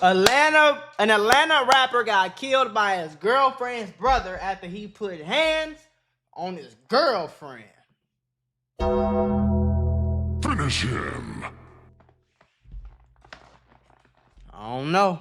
An Atlanta rapper got killed by his girlfriend's brother after he put hands on his girlfriend. Finish him. I don't know.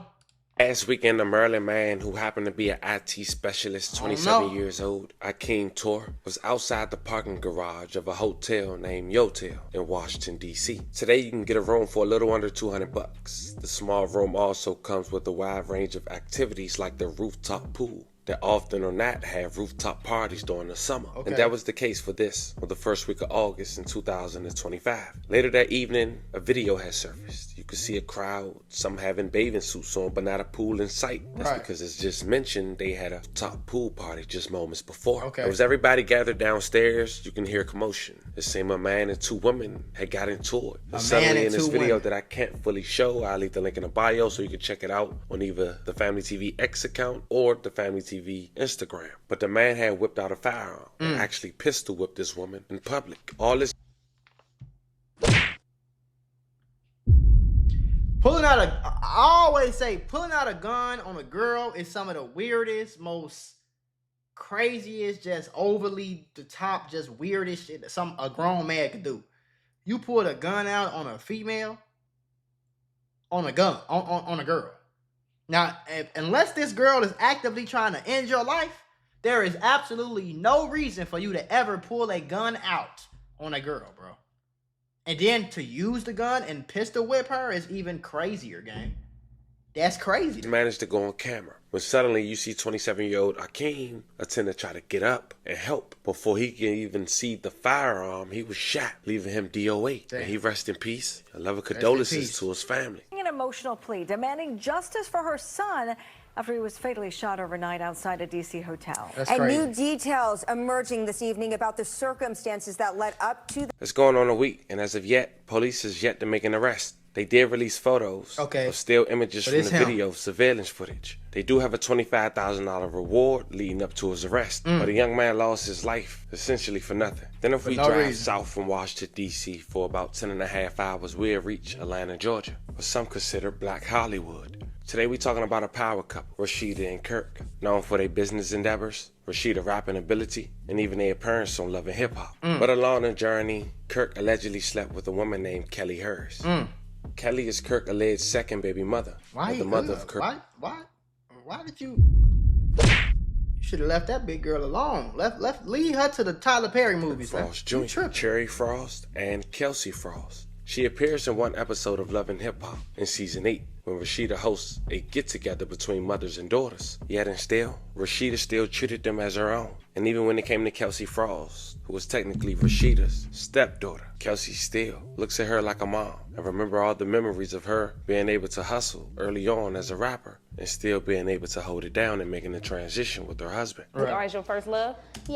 Last weekend, a Maryland man who happened to be an IT specialist, 27 years old, Akeem Tor, was outside the parking garage of a hotel named Yotel in Washington, D.C. Today, you can get a room for a little under $200. The small room also comes with a wide range of activities like the rooftop pool that often or not have rooftop parties during the summer. And that was the case for this on the first week of August in 2025. Later that evening, a video has surfaced. You could see a crowd, some having bathing suits on, but not a pool in sight. That's because, as just mentioned, they had a top pool party just moments before. It was everybody gathered downstairs. You can hear commotion. It seemed a man and two women had got into it. Suddenly in this video that I can't fully show, I'll leave the link in the bio so you can check it out on either the Family TV X account or the Family TV Instagram. But the man had whipped out a firearm and actually pistol whipped this woman in public. All this I always say pulling out a gun on a girl is some of the weirdest, most craziest, just overly the top, just weirdest shit that a grown man could do. You pulled a gun out on a female, on a girl. Now, unless this girl is actively trying to end your life, there is absolutely no reason for you to ever pull a gun out on a girl, bro. And then to use the gun and pistol whip her is even crazier, gang. That's crazy. He managed to go on camera when suddenly you see 27-year-old Akeem attempt to try to get up and help. Before he can even see the firearm, he was shot, leaving him DOA. And he rest in peace. A love of condolences to his family. An emotional plea demanding justice for her son after he was fatally shot overnight outside a D.C. hotel. And new details emerging this evening about the circumstances that led up to the... It's going on a week, and as of yet, police is yet to make an arrest. They did release photos of still images from the video surveillance footage. They do have a $25,000 reward leading up to his arrest, but a young man lost his life essentially for nothing. Then if we drive south from Washington, D.C. for about 10.5 hours, we'll reach Atlanta, Georgia, what some consider Black Hollywood. Today we're talking about a power couple, Rashida and Kirk, known for their business endeavors, Rashida rapping ability, and even their appearance on Love and Hip Hop. But along the journey, Kirk allegedly slept with a woman named Kelly Hers. Kelly is Kirk's alleged second baby mother. The mother of Kirk. Why did you? You should have left that big girl alone. Leave her to the Tyler Perry movies. Frost Jr., Cherry Frost, and Kelsey Frost. She appears in one episode of Love and Hip Hop in season 8 when Rashida hosts a get-together between mothers and daughters. Yet and still, Rashida still treated them as her own. And even when it came to Kelsey Frost, who was technically Rashida's stepdaughter, Kelsey still looks at her like a mom and remember all the memories of her being able to hustle early on as a rapper and still being able to hold it down and making the transition with her husband. Was always your first love? Yeah.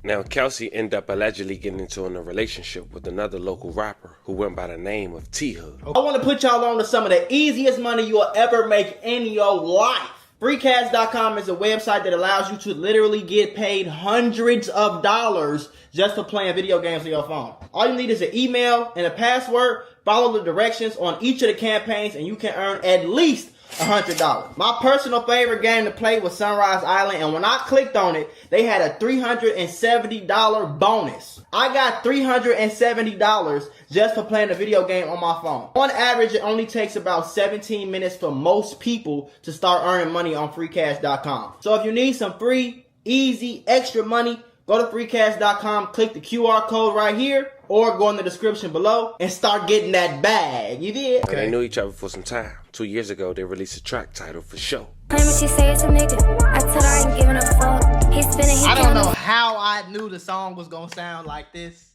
Now, Kelsey ended up allegedly getting into a relationship with another local rapper who went by the name of T-Hood. I want to put y'all on to some of the easiest money you'll ever make in your life. Freecast.com is a website that allows you to literally get paid hundreds of dollars just for playing video games on your phone. All you need is an email and a password. Follow the directions on each of the campaigns and you can earn at least $100. My personal favorite game to play was Sunrise Island, and when I clicked on it, they had a $370 bonus. I got $370 just for playing the video game on my phone. On average, it only takes about 17 minutes for most people to start earning money on freecash.com. So if you need some free, easy, extra money, go to freecash.com, click the QR code right here, or go in the description below and start getting that bag. You did? They knew each other for some time. 2 years ago, they released a track title for Show. She say it's a nigga. I told her I ain't giving a fuck. He's spinning. I don't know how I knew the song was gonna sound like this.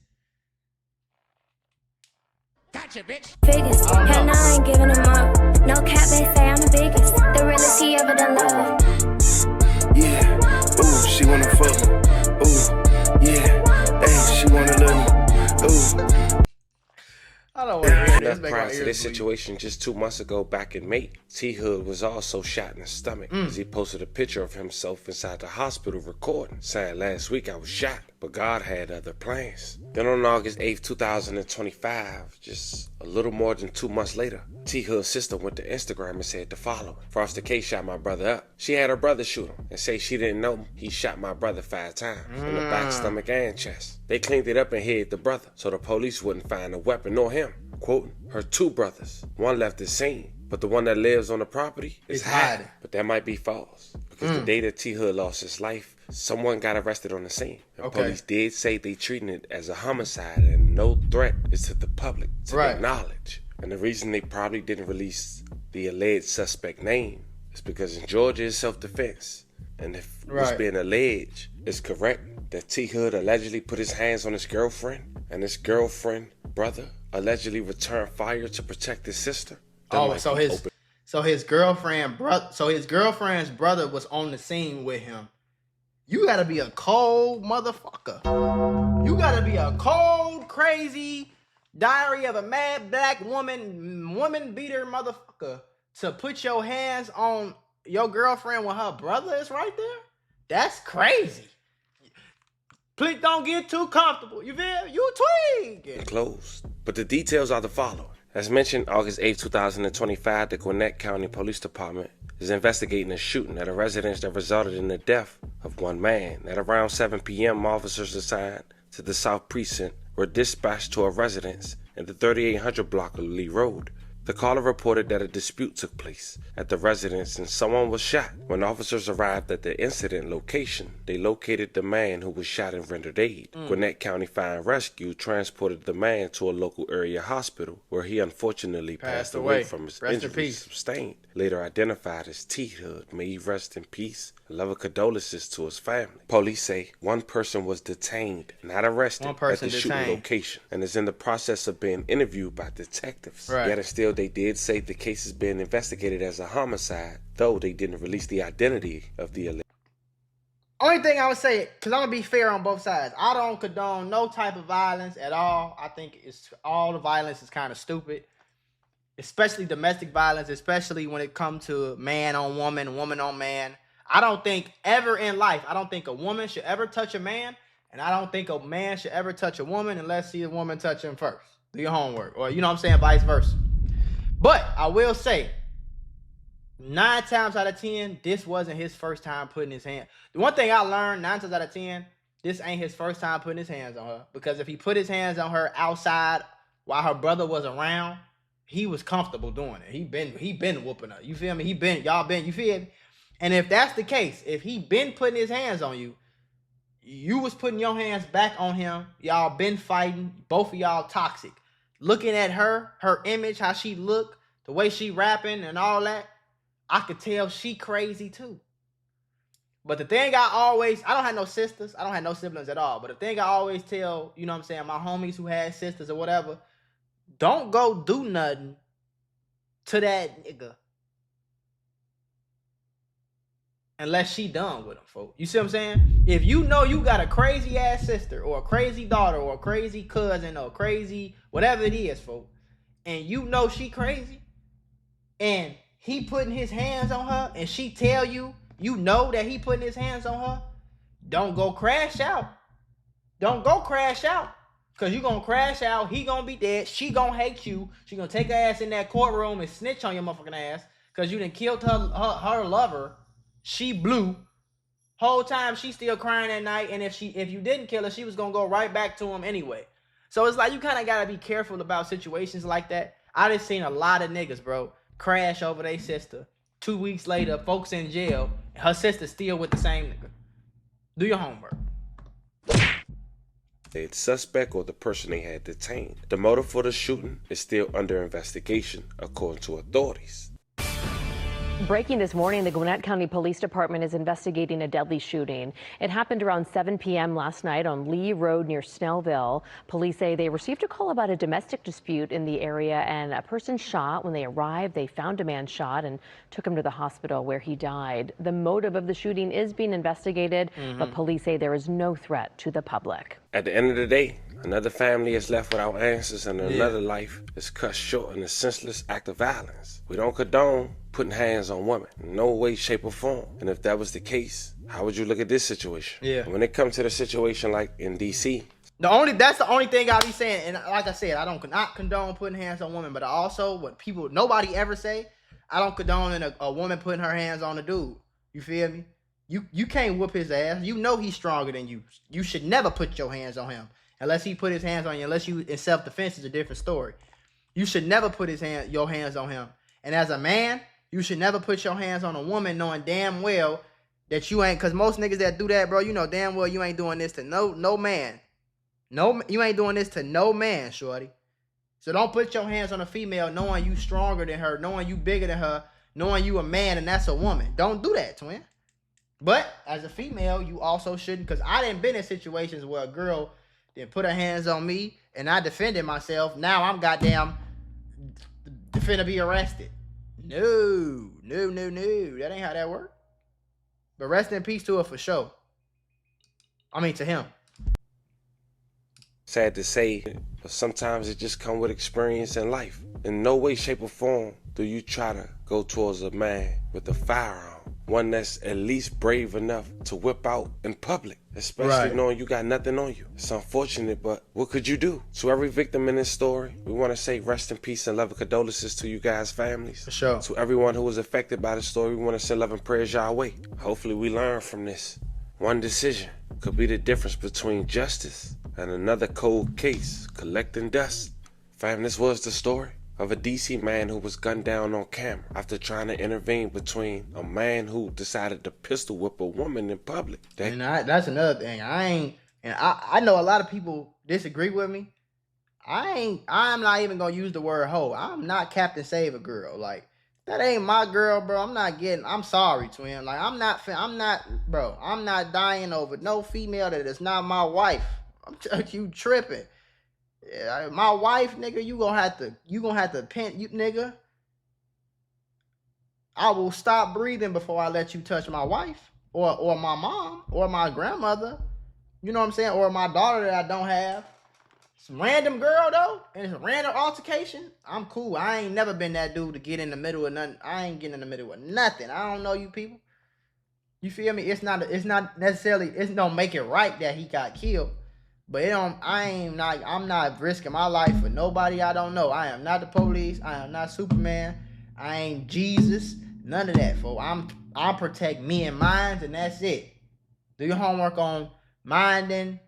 Gotcha, bitch. Biggest. Hell no, I ain't giving them up. No cap, they say I'm the biggest. The realest he ever done love. Yeah. Ooh, she wanna fuck me. Ooh, yeah. Hey, she wanna love me. Ooh. I don't want to hear enough, prior to this situation, just 2 months ago, back in May, T Hood was also shot in the stomach as he posted a picture of himself inside the hospital recording, saying, "Last week I was shot, but God had other plans." Then on August 8th, 2025, just a little more than 2 months later, T Hood's sister went to Instagram and said the following: "Foster K shot my brother up. She had her brother shoot him and say she didn't know he shot my brother 5 times in the back, stomach, and chest. They cleaned it up and hid the brother so the police wouldn't find a weapon nor him." Quoting, "Her 2 brothers, one left the scene, but the one that lives on the property is hiding." But that might be false, because the day that T Hood lost his life, someone got arrested on the scene. And police did say they treated it as a homicide and no threat is to the public to their knowledge. And the reason they probably didn't release the alleged suspect name is because in Georgia it's self-defense. And if what's being alleged is correct, that T Hood allegedly put his hands on his girlfriend, and his girlfriend brother allegedly returned fire to protect his sister. So his girlfriend's brother was on the scene with him. You gotta be a cold motherfucker. You gotta be a cold, crazy, diary of a mad black woman beater motherfucker to put your hands on your girlfriend when her brother is right there. That's crazy. Please don't get too comfortable. You feel? You tweaking. Closed. But the details are the following. As mentioned, August 8, 2025, the Gwinnett County Police Department is investigating a shooting at a residence that resulted in the death of one man. At around 7 p.m., officers assigned to the South Precinct were dispatched to a residence in the 3800 block of Lee Road. The caller reported that a dispute took place at the residence and someone was shot. When officers arrived at the incident location, they located the man who was shot and rendered aid. Gwinnett County Fire and Rescue transported the man to a local area hospital where he unfortunately passed away from his injuries sustained. Later identified as T Hood. May he rest in peace. Love and condolences to his family. Police say one person was detained, not arrested, at the shooting location and is in the process of being interviewed by detectives. Yet still, they did say the case is being investigated as a homicide, though they didn't release the identity of the alleged. Only thing I would say, because I'm going to be fair on both sides, I don't condone no type of violence at all. I think all the violence is kind of stupid, especially domestic violence, especially when it comes to man on woman, woman on man. I don't think ever in life, I don't think a woman should ever touch a man, and I don't think a man should ever touch a woman unless see a woman touch him first. Do your homework, or you know what I'm saying, vice versa. But I will say, 9 times out of 10, this wasn't his first time putting his hand. The one thing I learned, 9 times out of 10, this ain't his first time putting his hands on her. Because if he put his hands on her outside while her brother was around, he was comfortable doing it. He been whooping her. You feel me? You feel me? And if that's the case, if he been putting his hands on you, you was putting your hands back on him, y'all been fighting, both of y'all toxic. Looking at her image, how she look, the way she rapping and all that, I could tell she crazy too. But the thing I don't have no sisters, I don't have no siblings at all, but the thing I always tell, you know what I'm saying, my homies who had sisters or whatever, don't go do nothing to that nigga unless she done with him, folks. You see what I'm saying? If you know you got a crazy ass sister or a crazy daughter or a crazy cousin or crazy whatever it is, folks, and you know she crazy, and he putting his hands on her, and she tell you, you know that he putting his hands on her, don't go crash out. Don't go crash out. Because you going to crash out, he going to be dead, she going to hate you, she going to take her ass in that courtroom and snitch on your motherfucking ass because you done killed her lover. She blew. Whole time she still crying at night, and if you didn't kill her, she was gonna go right back to him anyway. So it's like you kind of gotta be careful about situations like that. I just seen a lot of niggas, bro, crash over their sister. 2 weeks later, folks in jail, and her sister still with the same nigga. Do your homework. The suspect or the person they had detained. The motive for the shooting is still under investigation, according to authorities. Breaking this morning, the Gwinnett County Police Department is investigating a deadly shooting. It happened around 7 p.m. last night on Lee Road near Snellville. Police say they received a call about a domestic dispute in the area and a person shot. When they arrived, they found a man shot and took him to the hospital where he died. The motive of the shooting is being investigated, but police say there is no threat to the public. At the end of the day, Another family is left without answers, and another life is cut short in a senseless act of violence. We don't condone putting hands on women in no way, shape, or form. And if that was the case, how would you look at this situation? Yeah. When it comes to the situation like in DC, that's the only thing I be saying. And like I said, I don't not condone putting hands on women, but also what nobody ever say, I don't condone a woman putting her hands on a dude. You feel me? You can't whoop his ass. You know he's stronger than you. You should never put your hands on him unless he put his hands on you. Unless you in self-defense is a different story. You should never put your hands on him. And as a man, you should never put your hands on a woman knowing damn well that you ain't. Because most niggas that do that, bro, you know damn well you ain't doing this to no man. No, you ain't doing this to no man, shorty. So don't put your hands on a female knowing you stronger than her, knowing you bigger than her, knowing you a man and that's a woman. Don't do that, twin. But as a female, you also shouldn't, because I done been in situations where a girl didn't put her hands on me and I defended myself. Now I'm goddamn finna be arrested. No. That ain't how that work. But rest in peace to her for sure. I mean, to him. sad to say, but sometimes it just comes with experience in life. In no way, shape, or form do you try to go towards a man with a firearm, one that's at least brave enough to whip out in public, especially knowing you got nothing on you. It's unfortunate, but what could you do? To every victim in this story, we want to say rest in peace and love and condolences to you guys' families. For sure. To everyone who was affected by the story, we want to send love and prayers your way. Hopefully we learn from this. One decision could be the difference between justice and another cold case collecting dust. Fam, this was the story of a DC man who was gunned down on camera after trying to intervene between a man who decided to pistol whip a woman in public. And that's another thing. I know a lot of people disagree with me. I'm not even gonna use the word hoe. I'm not Captain Save a Girl. Like, that ain't my girl, bro. I'm sorry, twin. Like, I'm not dying over no female that is not my wife. I'm telling you, tripping. Yeah, my wife, nigga, you gonna have to pen, you nigga. I will stop breathing before I let you touch my wife or my mom or my grandmother. You know what I'm saying? Or my daughter that I don't have. Some random girl though, and it's a random altercation. I'm cool. I ain't never been that dude to get in the middle of nothing. I ain't getting in the middle of nothing. I don't know you people. You feel me? It's not necessarily. It don't make it right that he got killed. But I'm not risking my life for nobody I don't know. I am not the police. I am not Superman. I ain't Jesus. None of that, folks. I'm protect me and mine, and that's it. Do your homework on minding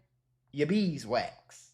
your beeswax.